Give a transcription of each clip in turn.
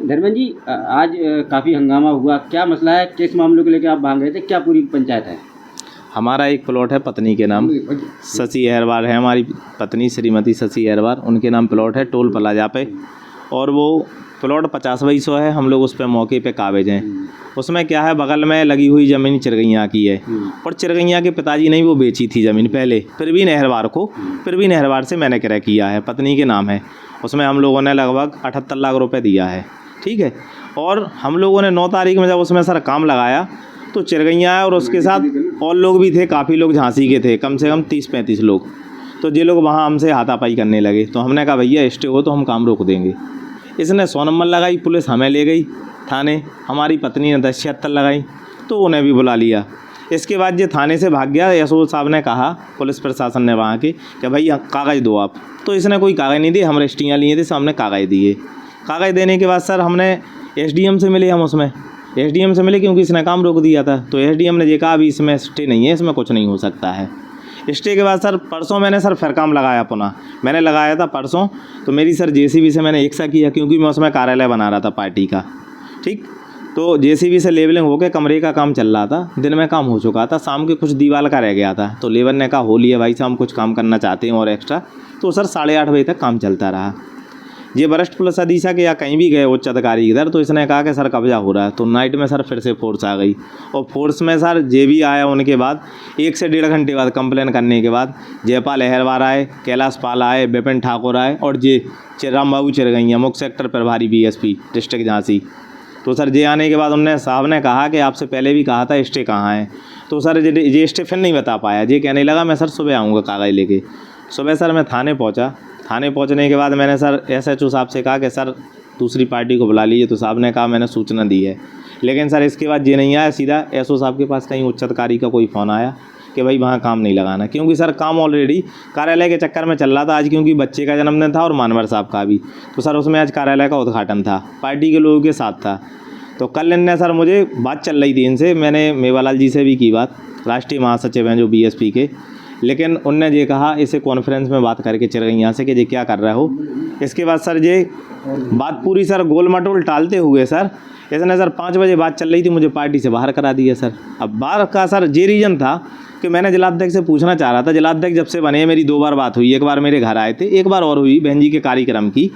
धर्मेंद्र जी, आज काफ़ी हंगामा हुआ, क्या मसला है? किस मामलों को लेकर आप भाग गए थे? क्या पूरी पंचायत है? हमारा एक प्लॉट है पत्नी के नाम, शशि अहरवार है हमारी पत्नी श्रीमती शशि अहरवार, उनके नाम प्लॉट है टोल प्लाजा पे। और वो प्लॉट 50/100 है। हम लोग उस पर मौके पे काबिज हैं। उसमें क्या है, बगल में लगी हुई ज़मीन चिरगैया की है और चिरगैया के पिताजी ने वो बेची थी ज़मीन पहले प्रवीण अहरवार को। प्रवीण अहरवार से मैंने क्रय किया है, पत्नी के नाम है। उसमें हम लोगों ने लगभग 78 लाख रुपए दिया है, ठीक है। और हम लोगों ने 9 तारीख में जब उसमें सर काम लगाया तो चिरगैया है और उसके साथ और लोग भी थे, काफ़ी लोग झांसी के थे, कम से कम 30-35 लोग। तो ये लोग वहाँ हमसे हाथापाई करने लगे। तो हमने कहा भैया स्टे हो तो हम काम रोक देंगे। इसने 100 नंबर लगाई, पुलिस हमें ले गई थाने। हमारी पत्नी ने 1076 लगाई तो उन्हें भी बुला लिया। इसके बाद ये थाने से भाग गया। एसओ साहब ने कहा, पुलिस प्रशासन ने वहाँ के, कि भैया कागज़ दो आप। तो इसने कोई कागज़ नहीं दिए। हम रजिस्ट्रियाँ लिए थे, सामने कागज़ दिए। कागज़ देने के बाद सर हमने एसडीएम से मिले। हम उसमें एसडीएम से मिले क्योंकि इसने काम रोक दिया था। तो एसडीएम ने ये कहा अभी इसमें स्टे नहीं है, इसमें कुछ नहीं हो सकता है। स्टे के बाद सर परसों मैंने सर फिर काम लगाया, पुनः मैंने लगाया था परसों। तो मेरी सर जेसीबी से मैंने एकसा किया क्योंकि मैं उसमें कार्यालय बना रहा था पार्टी का, ठीक। तो जेसीबी से लेवलिंग होकर कमरे का काम चल रहा था। दिन में काम हो चुका था, शाम के कुछ दीवार का रह गया था। तो लेबर ने कहा हो लिया भाई साहब, हम कुछ काम करना चाहते हैं और एक्स्ट्रा। तो सर 8:30 बजे तक काम चलता रहा। ये वरिष्ठ पुलिस अधीक्षक या कहीं भी गए उच्च अधिकारी इधर, तो इसने कहा कि सर कब्जा हो रहा है। तो नाइट में सर फिर से फोर्स आ गई और फोर्स में सर जे भी आया। उनके बाद 1 से 1.5 घंटे बाद कंप्लेन करने के बाद जयपाल अहरवार आए, कैलाश पाल आए, विपिन ठाकुर आए और जे रामबाबू चिरगैया, मुख्य सेक्टर प्रभारी बीएसपी डिस्ट्रिक्ट झांसी। तो सर जे आने के बाद उनने साहब ने कहा कि आपसे पहले भी कहा था स्टे कहाँ है। तो सर ये स्टे फिर नहीं बता पाया। ये कहने लगा मैं सर सुबह आऊँगा कागज़ लेके। सुबह सर मैं थाने पहुँचा। थाने पहुंचने के बाद मैंने सर एसएचओ साहब से कहा कि सर दूसरी पार्टी को बुला लीजिए। तो साहब ने कहा मैंने सूचना दी है। लेकिन सर इसके बाद ये नहीं आया। सीधा एसओ साहब के पास कहीं उच्च अधिकारी का कोई फ़ोन आया कि भाई वहाँ काम नहीं लगाना, क्योंकि सर काम ऑलरेडी कार्यालय के चक्कर में चल रहा था। आज क्योंकि बच्चे का जन्मदिन था और मानवर साहब का भी, तो सर उसमें आज कार्यालय का उद्घाटन था, पार्टी के लोगों के साथ था। तो कल इनने सर मुझे बात चल रही थी इनसे, मैंने मेवालाल जी से भी की बात, राष्ट्रीय महासचिव हैं जो बीएसपी के। लेकिन उनने ये कहा इसे कॉन्फ्रेंस में बात करके चिरगैया से कि ये क्या कर रहे हो। इसके बाद सर ये बात पूरी सर गोल मटोल टालते हुए सर इसने सर 5 बजे बात चल रही थी, मुझे पार्टी से बाहर करा दिया सर। अब बाहर का सर ये रीज़न था कि मैंने जिलाध्यक्ष से पूछना चाह रहा था। जिलाध्यक्ष जब से बने मेरी 2 बार बात हुई, एक बार मेरे घर आए थे, एक बार और हुई बहन जी के कार्यक्रम की।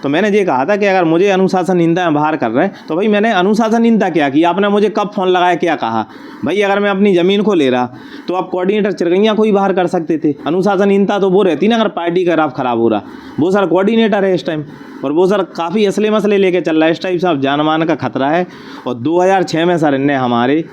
तो मैंने ये कहा था कि अगर मुझे अनुशासनहीनता में बाहर कर रहे हैं तो भाई मैंने अनुशासनहीनता क्या की? आपने मुझे कब फ़ोन लगाया, क्या कहा? भाई अगर मैं अपनी ज़मीन को ले रहा तो आप कोऑर्डिनेटर चिरगैया को ही बाहर कर सकते थे। अनुशासनहीनता तो वो रहती ना अगर पार्टी का राफ खराब हो रहा। वो सर कोऑर्डिनेटर है इस टाइम और वो सर काफ़ी असले मसले लेके चल रहा है। इस टाइप साहब जानमान का खतरा है। और 2006 में सर इनने हमारे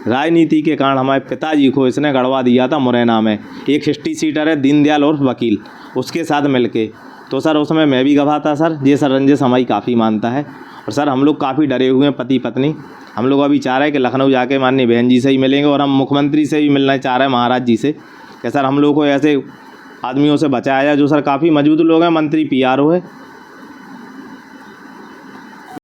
राजनीति के कारण हमारे पिताजी को इसने गड़वा दिया था। मुरैना में एक हिस्ट्री सीटर है दीनदयाल और वकील, उसके साथ मिलके। तो सर उसमें मैं भी गवाह था सर। ये सर रंजिश हमारी काफ़ी मानता है और सर हम लोग काफ़ी डरे हुए हैं पति पत्नी। हम लोग अभी चाह रहे हैं कि लखनऊ जाके माननीय बहन जी से ही मिलेंगे और हम मुख्यमंत्री से भी मिलना चाह रहे हैं, महाराज जी से, कि सर हम लोग को ऐसे आदमियों से बचाया जाए जो सर काफ़ी मौजूद लोग हैं। मंत्री पीआरओ है